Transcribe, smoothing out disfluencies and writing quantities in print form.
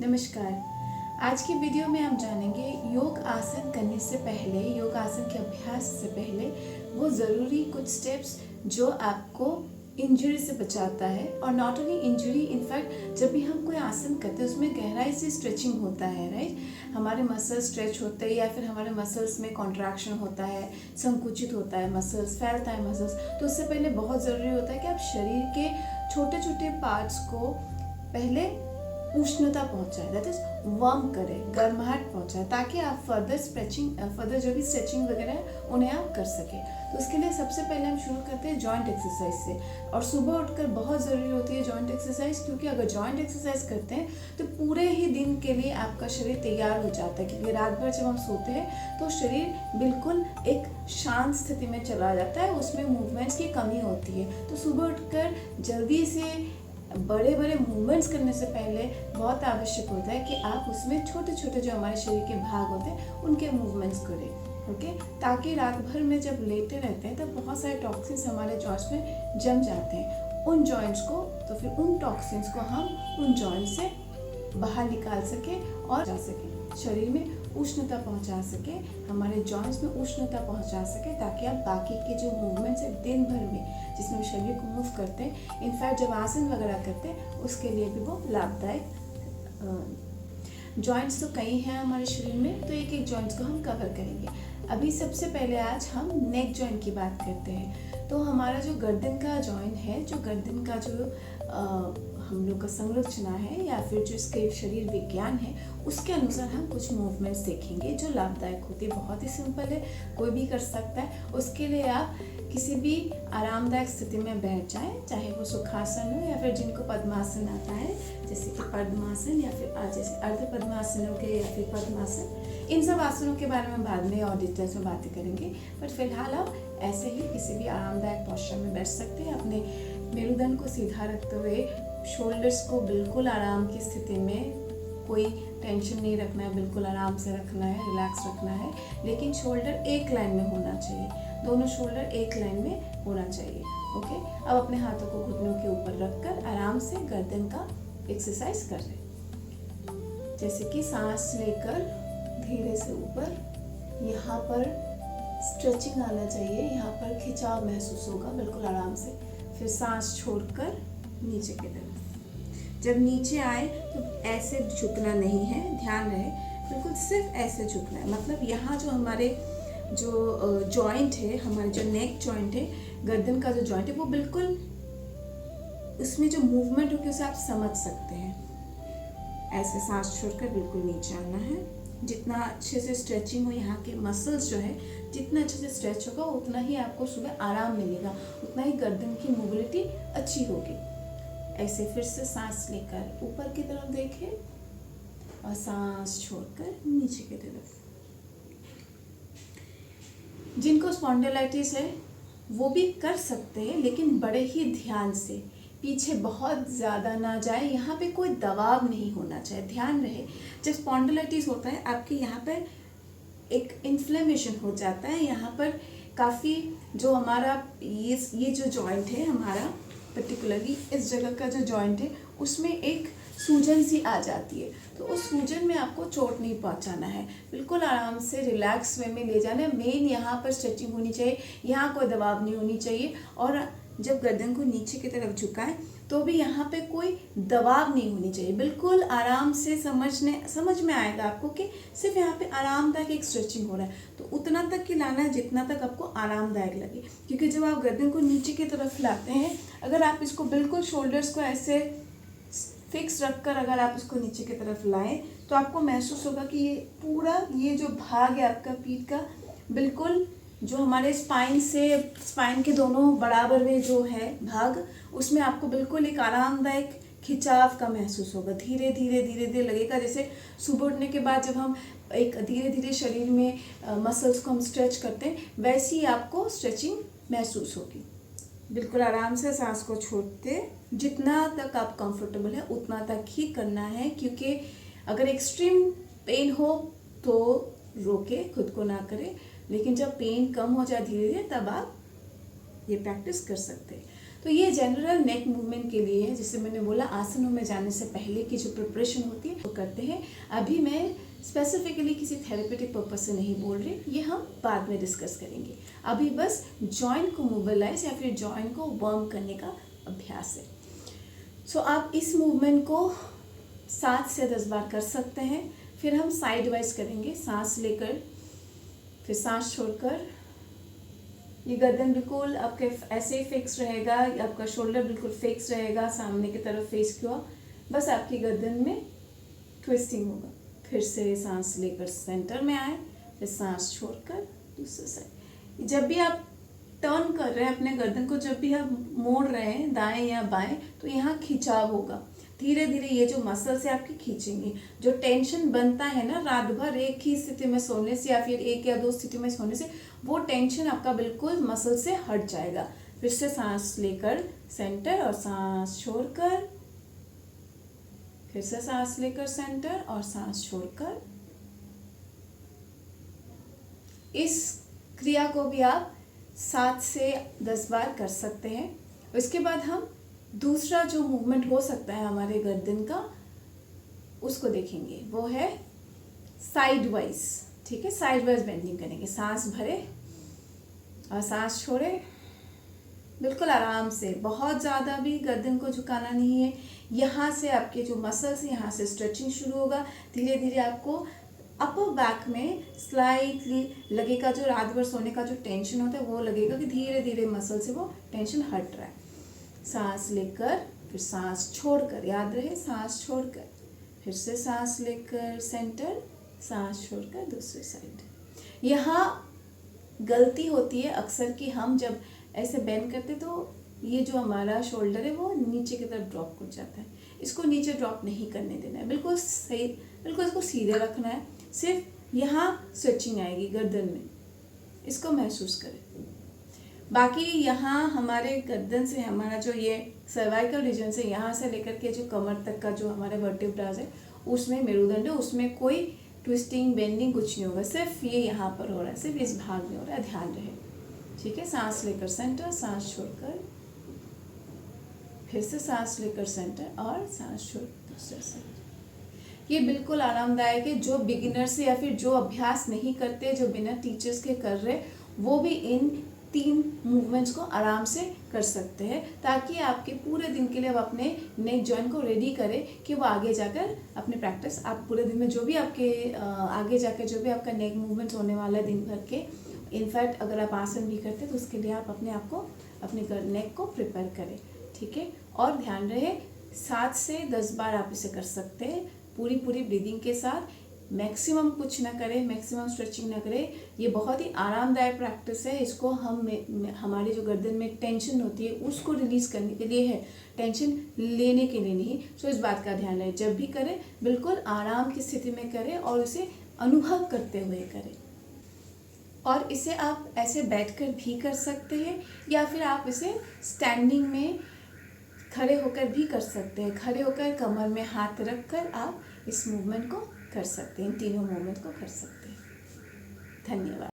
नमस्कार। आज की वीडियो में हम जानेंगे योग आसन करने से पहले, योग आसन के अभ्यास से पहले वो ज़रूरी कुछ स्टेप्स जो आपको इंजरी से बचाता है। और नॉट ओनली इंजरी, इनफैक्ट जब भी हम कोई आसन करते हैं उसमें गहराई से स्ट्रेचिंग होता है, राइट। हमारे मसल्स स्ट्रेच होते हैं या फिर हमारे मसल्स में कॉन्ट्रैक्शन होता है, संकुचित होता है मसल्स, फैलता है मसल्स। तो उससे पहले बहुत ज़रूरी होता है कि आप शरीर के छोटे छोटे पार्ट्स को पहले उष्णता पहुंचाए, दैट इज वार्म करें, गर्माहट पहुंचाए, ताकि आप फर्दर जो भी स्ट्रेचिंग वगैरह है उन्हें आप कर सकें। तो उसके लिए सबसे पहले हम शुरू करते हैं जॉइंट एक्सरसाइज से। और सुबह उठकर बहुत ज़रूरी होती है जॉइंट एक्सरसाइज, क्योंकि अगर जॉइंट एक्सरसाइज करते हैं तो पूरे ही दिन के लिए आपका शरीर तैयार हो जाता है। क्योंकि रात भर जब हम सोते हैं तो शरीर बिल्कुल एक शांत स्थिति में चला जाता है, उसमें मूवमेंट्स की कमी होती है। तो सुबह उठकर जल्दी से बड़े बड़े मूवमेंट्स करने से पहले बहुत आवश्यक होता है कि आप उसमें छोटे छोटे जो हमारे शरीर के भाग होते हैं उनके मूवमेंट्स करें, ओके। ताकि रात भर में जब लेटे रहते हैं तब बहुत सारे टॉक्सिन्स हमारे जॉइंट्स में जम जाते हैं। उन जॉइंट्स को तो फिर उन टॉक्सिन्स को हम उन जॉइंट से बाहर निकाल सके और जा सके, शरीर में उष्णता पहुंचा सके, हमारे जॉइंट्स में उष्णता पहुंचा सके, ताकि आप बाकी के जो मूवमेंट्स है दिन भर में जिसमें शरीर को मूव करते हैं, इनफैक्ट जब आसन वगैरह करते हैं उसके लिए भी वो लाभदायक। जॉइंट्स तो कई हैं हमारे शरीर में, तो एक एक जॉइंट्स को हम कवर करेंगे। अभी सबसे पहले आज हम नेक जॉइंट की बात करते हैं। तो हमारा जो गर्दन का जॉइंट है, जो गर्दन का जो हम लोग का संरचना है या फिर जो इसके शरीर विज्ञान है, उसके अनुसार हम कुछ मूवमेंट्स देखेंगे जो लाभदायक होती है। बहुत ही सिंपल है, कोई भी कर सकता है। उसके लिए आप किसी भी आरामदायक स्थिति में बैठ जाएं, चाहे वो सुखासन हो या फिर जिनको पद्मासन आता है, जैसे कि पद्मासन या फिर जैसे अर्ध पद्मासन हो गए या फिर पद्मासन। इन सब आसनों के बारे में बाद में और डिटेल्स में बातें करेंगे, बट फिलहाल आप ऐसे ही किसी भी आरामदायक पोस्चर में बैठ सकते हैं। अपने मेरुदंड को सीधा रखते हुए, शोल्डर्स को बिल्कुल आराम की स्थिति में, कोई टेंशन नहीं रखना है, बिल्कुल आराम से रखना है, रिलैक्स रखना है। लेकिन शोल्डर एक लाइन में होना चाहिए, दोनों शोल्डर एक लाइन में होना चाहिए, ओके। अब अपने हाथों को घुटनों के ऊपर रखकर आराम से गर्दन का एक्सरसाइज कर रहे हैं। जैसे कि सांस लेकर धीरे से ऊपर, यहाँ पर स्ट्रेचिंग आना चाहिए, यहाँ पर खिंचाव महसूस होगा बिल्कुल आराम से। फिर सांस छोड़कर नीचे की तरफ। जब नीचे आए तो ऐसे झुकना नहीं है, ध्यान रहे, बिल्कुल सिर्फ ऐसे झुकना है। मतलब यहाँ जो हमारे जो जॉइंट है, हमारे जो नेक जॉइंट है, गर्दन का जो जॉइंट है, वो बिल्कुल उसमें जो मूवमेंट होगी उसे आप समझ सकते हैं। ऐसे सांस छोड़कर बिल्कुल नीचे आना है। जितना अच्छे से स्ट्रेचिंग हो, यहाँ के मसल्स जो है जितना अच्छे से स्ट्रेच होगा उतना ही आपको सुबह आराम मिलेगा, उतना ही गर्दन की मोबिलिटी अच्छी होगी। ऐसे फिर से सांस लेकर ऊपर की तरफ देखें और सांस छोड़कर नीचे की तरफ। जिनको स्पॉन्डिलाइटिस है वो भी कर सकते हैं, लेकिन बड़े ही ध्यान से, पीछे बहुत ज़्यादा ना जाए, यहाँ पे कोई दबाव नहीं होना चाहिए। ध्यान रहे, जब स्पॉन्डिलाइटिस होता है आपके यहाँ पर एक इन्फ्लेमेशन हो जाता है, यहाँ पर काफ़ी जो हमारा ये जो जॉइंट है हमारा, पर्टिकुलरली इस जगह का जो जॉइंट है उसमें एक सूजन सी आ जाती है। तो उस सूजन में आपको चोट नहीं पहुंचाना है, बिल्कुल आराम से रिलैक्स वे में ले जाना है। मेन यहाँ पर स्ट्रेचिंग होनी चाहिए, यहाँ कोई दबाव नहीं होनी चाहिए। और जब गर्दन को नीचे की तरफ झुकाएं तो भी यहाँ पे कोई दबाव नहीं होनी चाहिए, बिल्कुल आराम से समझ में आएगा आपको कि सिर्फ यहाँ पे आरामदायक एक स्ट्रेचिंग हो रहा है। तो उतना तक की लाना है जितना तक आपको आरामदायक लगे। क्योंकि जब आप गर्दन को नीचे की तरफ लाते हैं, अगर आप इसको बिल्कुल शोल्डर्स को ऐसे फिक्स रखकर अगर आप इसको नीचे की तरफ लाएं तो आपको महसूस होगा कि ये पूरा ये जो भाग है आपका पीठ का, बिल्कुल जो हमारे स्पाइन के दोनों बराबर में जो है भाग, उसमें आपको बिल्कुल एक आरामदायक खिंचाव का महसूस होगा। धीरे धीरे लगेगा, जैसे सुबह उठने के बाद जब हम एक धीरे धीरे शरीर में मसल्स को हम स्ट्रेच करते हैं, वैसी ही आपको स्ट्रेचिंग महसूस होगी। बिल्कुल आराम से सांस को छोड़ते, जितना तक आप कंफर्टेबल है उतना तक ही करना है। क्योंकि अगर एक्सट्रीम पेन हो तो रोके, खुद को ना करें। लेकिन जब पेन कम हो जाए धीरे धीरे, तब आप ये प्रैक्टिस कर सकते हैं। तो ये जनरल नेक मूवमेंट के लिए है, जिसे मैंने बोला आसनों में जाने से पहले की जो प्रिपरेशन होती है वो करते हैं। अभी मैं स्पेसिफिकली किसी थेरेपेटिक पर्पज से नहीं बोल रही, ये हम बाद में डिस्कस करेंगे। अभी बस जॉइंट को मोबिलाइज या फिर जॉइंट को वार्म करने का अभ्यास है। सो आप इस मूवमेंट को 7 से 10 बार कर सकते हैं। फिर हम साइड वाइज करेंगे, सांस लेकर फिर सांस छोड़कर। ये गर्दन बिल्कुल आपके ऐसे ही फिक्स रहेगा, आपका शोल्डर बिल्कुल फिक्स रहेगा सामने की तरफ फेस की ओर, बस आपकी गर्दन में ट्विस्टिंग होगा। फिर से सांस लेकर सेंटर में आए, फिर सांस छोड़कर दूसरे साइड। जब भी आप टर्न कर रहे हैं अपने गर्दन को, जब भी आप मोड़ रहे हैं दाएं या बाएं, तो यहाँ खिंचाव होगा। धीरे धीरे ये जो मसल्स है आपकी खींचेंगे। जो टेंशन बनता है ना रात भर एक ही स्थिति में सोने से या फिर 1 या 2 स्थिति में सोने से, वो टेंशन आपका बिल्कुल मसल से हट जाएगा। फिर से सांस लेकर सेंटर और सांस छोड़कर, फिर से सांस लेकर सेंटर और सांस छोड़कर। इस क्रिया को भी आप 7 से 10 बार कर सकते हैं। उसके बाद हम दूसरा जो मूवमेंट हो सकता है हमारे गर्दन का, उसको देखेंगे। वो है साइड वाइज। ठीक है, साइड वाइज बेंडिंग करेंगे। सांस भरे और सांस छोड़े, बिल्कुल आराम से, बहुत ज़्यादा भी गर्दन को झुकाना नहीं है। यहाँ से आपके जो मसल्स हैं यहाँ से स्ट्रेचिंग शुरू होगा। धीरे धीरे आपको अपर बैक में स्लाइटली लगेगा, जो रात भर सोने का जो टेंशन होता है वो लगेगा कि धीरे धीरे मसल से वो टेंशन हट रहा है। सांस लेकर फिर सांस छोड़कर, याद रहे सांस छोड़कर, फिर से सांस लेकर सेंटर, सांस छोड़कर दूसरी साइड। यहाँ गलती होती है अक्सर कि हम जब ऐसे बेंड करते तो ये जो हमारा शोल्डर है वो नीचे की तरफ ड्रॉप कर जाता है। इसको नीचे ड्रॉप नहीं करने देना है, बिल्कुल सही, बिल्कुल इसको सीधे रखना है। सिर्फ यहाँ स्ट्रेचिंग आएगी गर्दन में, इसको महसूस करें। बाकी यहाँ हमारे गर्दन से हमारा जो ये सर्वाइकल रीजन से यहाँ से लेकर के जो कमर तक का जो हमारे वर्टिब्रास है, उसमें मेरुदंड है, उसमें कोई ट्विस्टिंग बेंडिंग कुछ नहीं होगा। सिर्फ ये यहाँ पर हो रहा है, सिर्फ इस भाग में हो रहा है, ध्यान रहे। ठीक है, सांस लेकर सेंटर, सांस छोड़कर, फिर से सांस लेकर सेंटर और सांस छोड़ दूसरे साइड। ये बिल्कुल आरामदायक है। जो बिगिनर से या फिर जो अभ्यास नहीं करते, जो बिना टीचर्स के कर रहे, वो भी इन 3 मूवमेंट्स को आराम से कर सकते हैं, ताकि आपके पूरे दिन के लिए आप अपने नेक जॉइंट को रेडी करें कि वो आगे जाकर अपने प्रैक्टिस, आप पूरे दिन में जो भी आपके आगे जाकर जो भी आपका नेक मूवमेंट्स होने वाला है दिन भर के, इनफैक्ट अगर आप आसन भी करते हैं तो उसके लिए आप अपने आप को, अपने नेक को प्रिपेयर करें। ठीक है, और ध्यान रहे 7 से 10 बार आप इसे कर सकते हैं पूरी ब्रीदिंग के साथ। मैक्सिमम कुछ ना करें, मैक्सिमम स्ट्रेचिंग ना करें। ये बहुत ही आरामदायक प्रैक्टिस है। इसको हम हमारी जो गर्दन में टेंशन होती है उसको रिलीज़ करने के लिए है, टेंशन लेने के लिए नहीं। सो इस बात का ध्यान रहे, जब भी करें बिल्कुल आराम की स्थिति में करें और उसे अनुभव करते हुए करें। और इसे आप ऐसे बैठकर भी कर सकते हैं या फिर आप इसे स्टैंडिंग में खड़े होकर भी कर सकते हैं। खड़े होकर कमर में हाथ रखकर आप इस मूवमेंट को कर सकते हैं, इन तीनों मूवमेंट को कर सकते हैं। धन्यवाद।